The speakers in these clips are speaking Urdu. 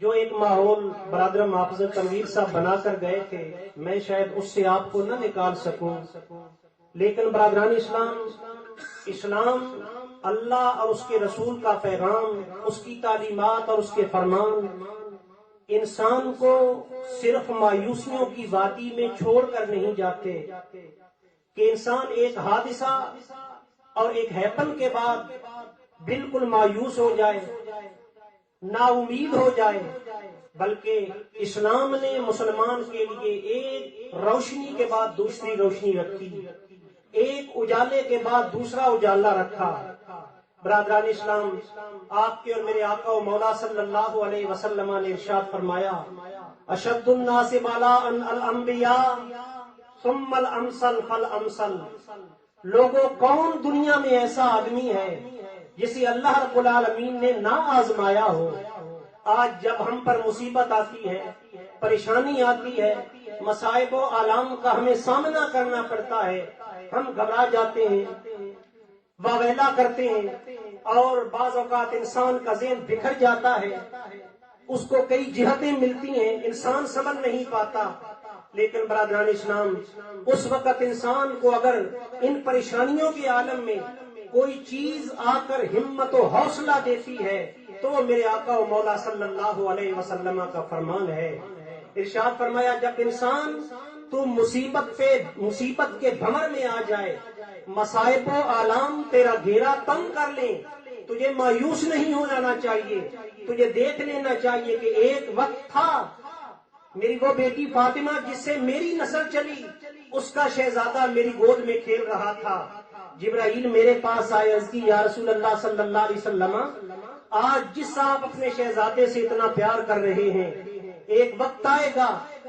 جو ایک ماحول برادر محافظ تنویر صاحب بنا کر گئے تھے، میں شاید اس سے آپ کو نہ نکال سکوں، لیکن برادران اسلام اللہ اور اس کے رسول کا پیغام، اس کی تعلیمات اور اس کے فرمان انسان کو صرف مایوسیوں کی وادی میں چھوڑ کر نہیں جاتے کہ انسان ایک حادثہ اور ایک ہیپن کے بعد بالکل مایوس ہو جائے، نا امید ہو جائے، بلکہ اسلام نے مسلمان کے لیے ایک روشنی کے بعد دوسری روشنی رکھی، ایک اجالے کے بعد دوسرا اجالا رکھا۔ برادران اسلام، آپ کے اور میرے آقا و مولا صلی اللہ علیہ وسلم نے ارشاد فرمایا، اشد الناس بلاء الانبیاء ثم الامثل فالامثل۔ لوگوں، کون دنیا میں ایسا آدمی ہے جسے اللہ رب العالمین نے نہ آزمایا ہو؟ آج جب ہم پر مصیبت آتی ہے، پریشانی آتی ہے، مصائب و آلام کا ہمیں سامنا کرنا پڑتا ہے، ہم گھبرا جاتے ہیں، واویلا کرتے ہیں، اور بعض اوقات انسان کا ذہن بکھر جاتا ہے، اس کو کئی جہتیں ملتی ہیں، انسان سمجھ نہیں پاتا۔ لیکن برادران اسلام، اس وقت انسان کو اگر ان پریشانیوں کے عالم میں کوئی چیز آ کر ہمت و حوصلہ دیتی ہے تو وہ میرے آقا و مولا صلی اللہ علیہ وسلم کا فرمان ہے۔ ارشاد فرمایا، جب انسان تو مصیبت کے بھنور میں آ جائے، مصائب و آلام تیرا گھیرا تنگ کر لیں، تجھے مایوس نہیں ہو جانا چاہیے، تجھے دیکھ لینا چاہیے کہ ایک وقت تھا میری وہ بیٹی فاطمہ جس سے میری نسل چلی، اس کا شہزادہ میری گود میں کھیل رہا تھا۔ جبرائیل میرے پاس آئے، عرض کی، یا رسول اللہ صلی اللہ علیہ وسلم، آج جس آپ اپنے شہزادے سے اتنا پیار کر رہے ہیں، ایک وقت آئے گا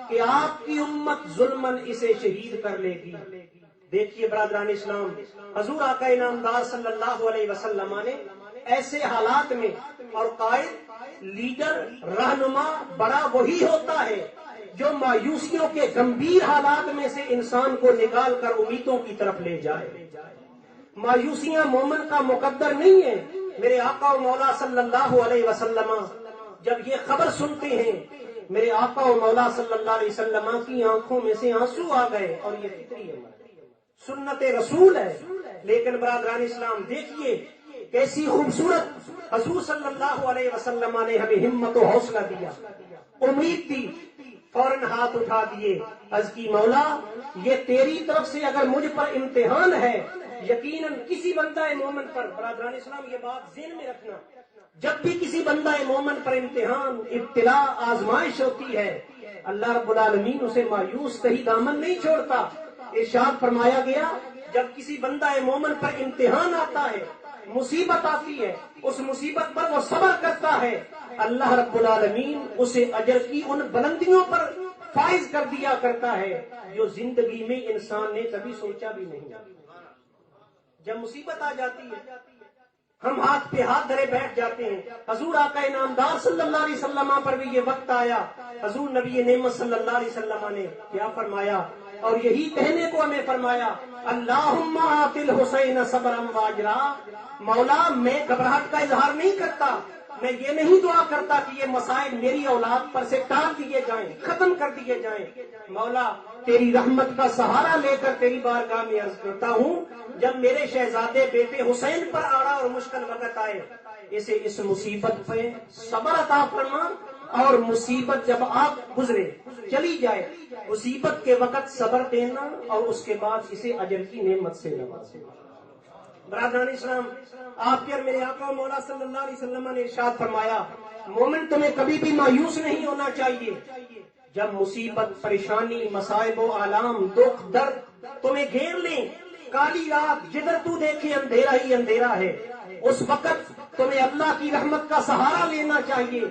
کہ آپ کی امت ظلمن اسے شہید کر لے گی۔ دیکھیے برادران اسلام، حضور آقا انعامدار صلی اللہ علیہ وسلم نے ایسے حالات میں، اور قائد، لیڈر، رہنما بڑا وہی ہوتا ہے جو مایوسیوں کے گمبھیر حالات میں سے انسان کو نکال کر امیدوں کی طرف لے جائے۔ مایوسیاں مومن کا مقدر نہیں ہے۔ میرے آقا و مولا صلی اللہ علیہ وسلم جب یہ خبر سنتے ہیں، میرے آقا و مولا صلی اللہ علیہ وسلم کی آنکھوں میں سے آنسو آ گئے، اور یہ فطری ہے، سنت رسول ہے۔ لیکن برادران اسلام دیکھیے کیسی خوبصورت حضور صلی اللہ علیہ وسلم نے ہمیں ہمت و حوصلہ دیا، امید دی، فوراً ہاتھ اٹھا دیے، عرض کی، مولا یہ تیری طرف سے اگر مجھ پر امتحان ہے، یقیناً کسی بندہ مومن پر، برادران اسلام یہ بات ذہن میں رکھنا، جب بھی کسی بندہ مومن پر امتحان، ابتلا، آزمائش ہوتی ہے، اللہ رب العالمین اسے مایوس کہیں دامن نہیں چھوڑتا۔ ارشاد فرمایا گیا، جب کسی بندہ مومن پر امتحان آتا ہے، مصیبت آتی ہے، اس مصیبت پر وہ صبر کرتا ہے، اللہ رب العالمین اسے اجر کی ان بلندیوں پر فائز کر دیا کرتا ہے جو زندگی میں انسان نے کبھی سوچا بھی نہیں۔ جب مصیبت آ جاتی ہے، ہم ہاتھ پہ ہاتھ دھرے بیٹھ جاتے ہیں۔ حضور آقا انعامدار صلی اللہ علیہ وسلم پر بھی یہ وقت آیا، حضور نبی نعمت صلی اللہ علیہ وسلم نے کیا فرمایا، اور یہی کہنے کو ہمیں فرمایا، اللہم آت الحسین صبرا واجرا۔ مولا، میں گھبراہٹ کا اظہار نہیں کرتا، میں یہ نہیں دعا کرتا کہ یہ مسائل میری اولاد پر سے ٹال دیے جائیں، ختم کر دیے جائیں۔ مولا، تیری رحمت کا سہارا لے کر تیری بارگاہ میں عرض کرتا ہوں، جب میرے شہزادے بیٹے حسین پر آڑا اور مشکل وقت آئے، اسے اس مصیبت پہ صبر عطا فرما، اور مصیبت جب آپ گزرے چلی جائے، مصیبت کے وقت صبر دینا، اور اس کے بعد اسے اجر کی نعمت سے نوازنا۔ برادران اسلام، آپ کے اور میرے آقا و مولا صلی اللہ علیہ وسلم نے ارشاد فرمایا، مومن تمہیں کبھی بھی مایوس نہیں ہونا چاہیے۔ جب مصیبت، پریشانی، مصائب و آلام، دکھ، درد تمہیں گھیر لیں، کالی رات جدھر تو دیکھے اندھیرا ہی اندھیرا ہے، اس وقت تمہیں اللہ کی رحمت کا سہارا لینا چاہیے۔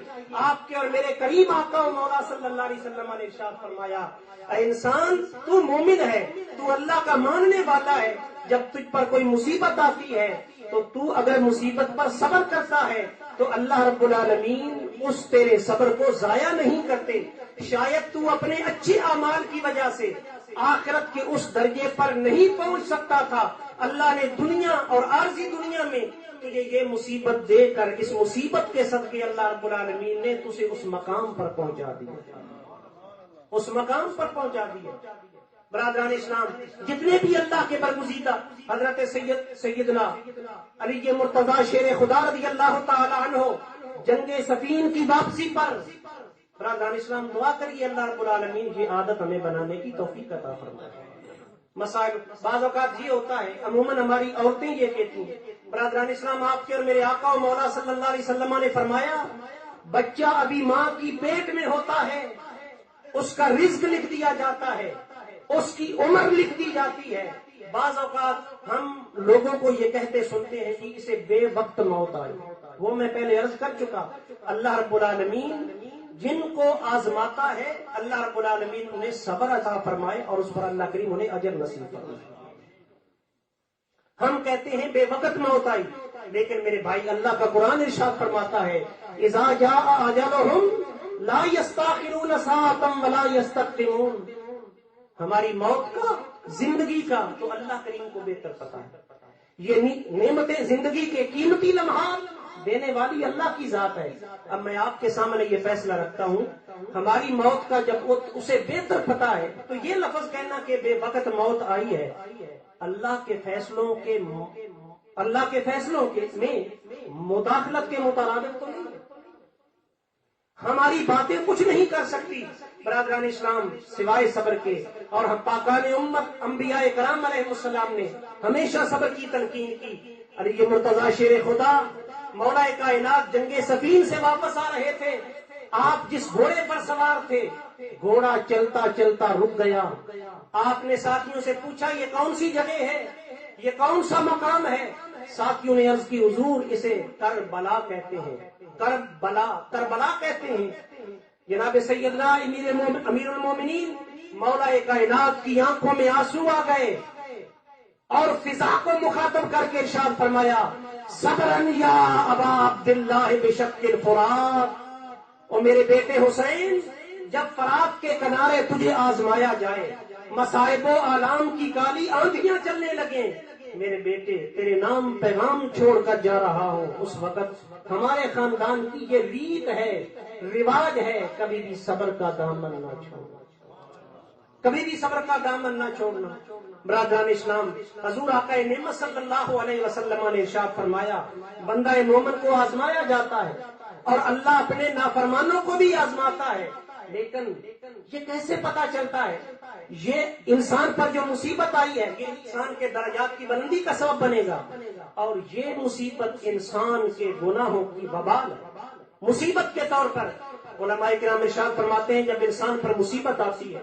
آپ کے اور میرے کریم آقا و مولا صلی اللہ علیہ وسلم نے ارشاد فرمایا، اے انسان، تو مومن ہے، تو اللہ کا ماننے والا ہے، جب تجھ پر کوئی مصیبت آتی ہے تو اگر مصیبت پر صبر کرتا ہے تو اللہ رب العالمین اس تیرے صبر کو ضائع نہیں کرتے۔ شاید تو اپنے اچھے اعمال کی وجہ سے آخرت کے اس درجے پر نہیں پہنچ سکتا تھا اللہ نے دنیا اور عارضی دنیا میں تجھے یہ مصیبت دے کر اس مصیبت کے صدقے اللہ رب العالمین نے تجھے اس مقام پر پہنچا دیا، اس مقام پر پہنچا دیا۔ برادران اسلام، جتنے بھی اللہ کے برگزیدہ حضرت سیدنا علی مرتضی شیر خدا رضی اللہ تعالی عنہ جنگ صفین کی واپسی پر برادران اسلام دعا کریے اللہ رب العالمین کی عادت ہمیں بنانے کی توفیق عطا فرمائے۔ مسائل بعض اوقات یہ ہوتا ہے، عموماً ہماری عورتیں یہ کہتی ہیں، برادران اسلام آپ کے اور میرے آقا و مولا صلی اللہ علیہ وسلم نے فرمایا بچہ ابھی ماں کی پیٹ میں ہوتا ہے، اس کا رزق لکھ دیا جاتا ہے، اس کی عمر لکھ دی جاتی ہے۔ بعض اوقات ہم لوگوں کو یہ کہتے سنتے ہیں کہ اسے بے وقت موت آئی۔ وہ میں پہلے عرض کر چکا، اللہ رب العالمین جن کو آزماتا ہے اللہ رب العالمین انہیں صبر عطا فرمائے اور اس پر اللہ کریم انہیں اجر نصیب فرمائے۔ ہم کہتے ہیں بے وقت موت آئی، لیکن میرے بھائی اللہ کا قرآن ارشاد فرماتا ہے اذا جاء اجلهم لا يستأخرون ساعة ولا يستقدمون۔ ہماری موت کا، زندگی کا تو اللہ کریم کو بہتر پتا ہے۔ یہ نعمتیں زندگی کے قیمتی لمحات دینے والی اللہ کی ذات ہے۔ اب میں آپ کے سامنے یہ فیصلہ رکھتا ہوں، ہماری موت کا جب اسے بہتر پتا ہے تو یہ لفظ کہنا کہ بے وقت موت آئی ہے اللہ کے فیصلوں کے میں مداخلت کے مطابق تو نہیں ہے۔ ہماری باتیں کچھ نہیں کر سکتی برادران اسلام سوائے صبر کے، اور ہم پاکان امت انبیاء کرام علیہ السلام نے ہمیشہ صبر کی تلقین کی۔ علی مرتضی شیر خدا مولا کائنات جنگ صفین سے واپس آ رہے تھے، آپ جس گھوڑے پر سوار تھے گھوڑا چلتا چلتا رک گیا۔ آپ نے ساتھیوں سے پوچھا یہ کون سی جگہ ہے، یہ کون سا مقام ہے؟ ساتھیوں نے عرض کی حضور اسے کربلا کہتے ہیں، کربلا کہتے ہیں۔ جناب سیدنا امیر المومنین مولا کائنات کی آنکھوں میں آنسو آ گئے اور فضا کو مخاطب کر کے ارشاد فرمایا صبرن یا ابا عبداللہ بشق الفرات، اور میرے بیٹے حسین جب فرات کے کنارے تجھے آزمایا جائے، مصائب و آلام کی کالی آندھیاں چلنے لگیں، میرے بیٹے تیرے نام پیغام چھوڑ کر جا رہا ہوں، اس وقت ہمارے خاندان کی یہ ریت ہے، رواج ہے، کبھی بھی صبر کا دامن نہ چھوڑنا، کبھی بھی صبر کا دامن نہ چھوڑنا۔ برادران اسلام، حضور آقا نعمت صلی اللہ علیہ وسلم نے ارشاد فرمایا بندہ مومن کو آزمایا جاتا ہے اور اللہ اپنے نافرمانوں کو بھی آزماتا ہے، لیکن یہ کیسے پتا چلتا ہے؟ یہ انسان پر جو مصیبت آئی ہے یہ انسان کے درجات کی بلندی کا سبب بنے گا، اور یہ مصیبت انسان کے گناہوں کی وبال ہے۔ مصیبت کے طور پر علماء کرام ارشاد فرماتے ہیں جب انسان پر مصیبت آتی ہے،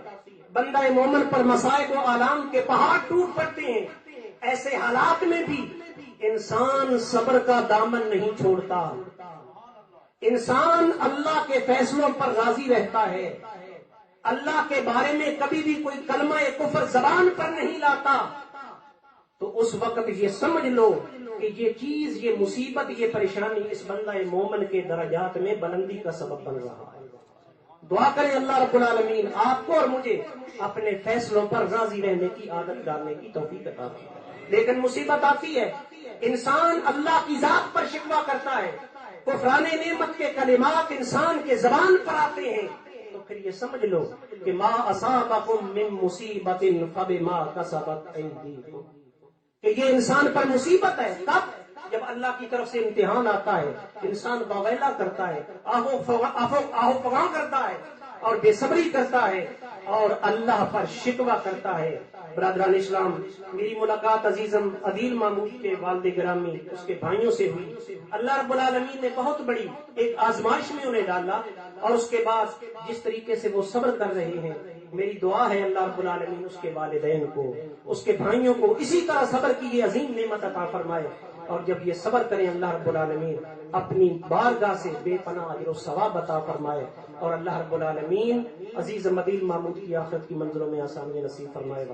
بندہ مومن پر مصائب و آلام کے پہاڑ ٹوٹ پڑتے ہیں، ایسے حالات میں بھی انسان صبر کا دامن نہیں چھوڑتا، انسان اللہ کے فیصلوں پر راضی رہتا ہے، اللہ کے بارے میں کبھی بھی کوئی کلمہ کفر زبان پر نہیں لاتا، تو اس وقت یہ سمجھ لو کہ یہ چیز، یہ مصیبت، یہ پریشانی اس بندہ مومن کے درجات میں بلندی کا سبب بن رہا ہے۔ دعا کریں اللہ رب العالمین آپ کو اور مجھے اپنے فیصلوں پر راضی رہنے کی عادت ڈالنے کی توفیق عطا فرمائے۔ لیکن مصیبت آتی ہے، انسان اللہ کی ذات پر شکوہ کرتا ہے، کفران نعمت کے کلمات انسان کے زبان پر آتے ہیں، تو پھر یہ سمجھ لو کہ ما اصابکم من مصیبت فبما کسبت ایدیکم، کہ یہ انسان پر مصیبت ہے۔ کب؟ جب اللہ کی طرف سے امتحان آتا ہے، انسان باویلا کرتا ہے، آہو فغاں کرتا ہے اور بے صبری کرتا ہے اور اللہ پر شکوہ کرتا ہے۔ برادران اسلام، میری ملاقات عزیزم عدیل محمود کے والد گرامی اس کے بھائیوں سے ہوئی۔ اللہ رب العالمین نے بہت بڑی ایک آزمائش میں انہیں ڈالا، اور اس کے بعد جس طریقے سے وہ صبر کر رہے ہیں، میری دعا ہے اللہ رب العالمین اس کے والدین کو، اس کے بھائیوں کو اسی طرح صبر کی یہ عظیم نعمت عطا فرمائے، اور جب یہ صبر کریں اللہ رب العالمین اپنی بارگاہ سے بے پناہ اجر و ثواب عطا فرمائے، اور اللہ رب العالمین عزیز عدیل محمود کی آخرت کی منزلوں میں آسانی نصیب فرمائے۔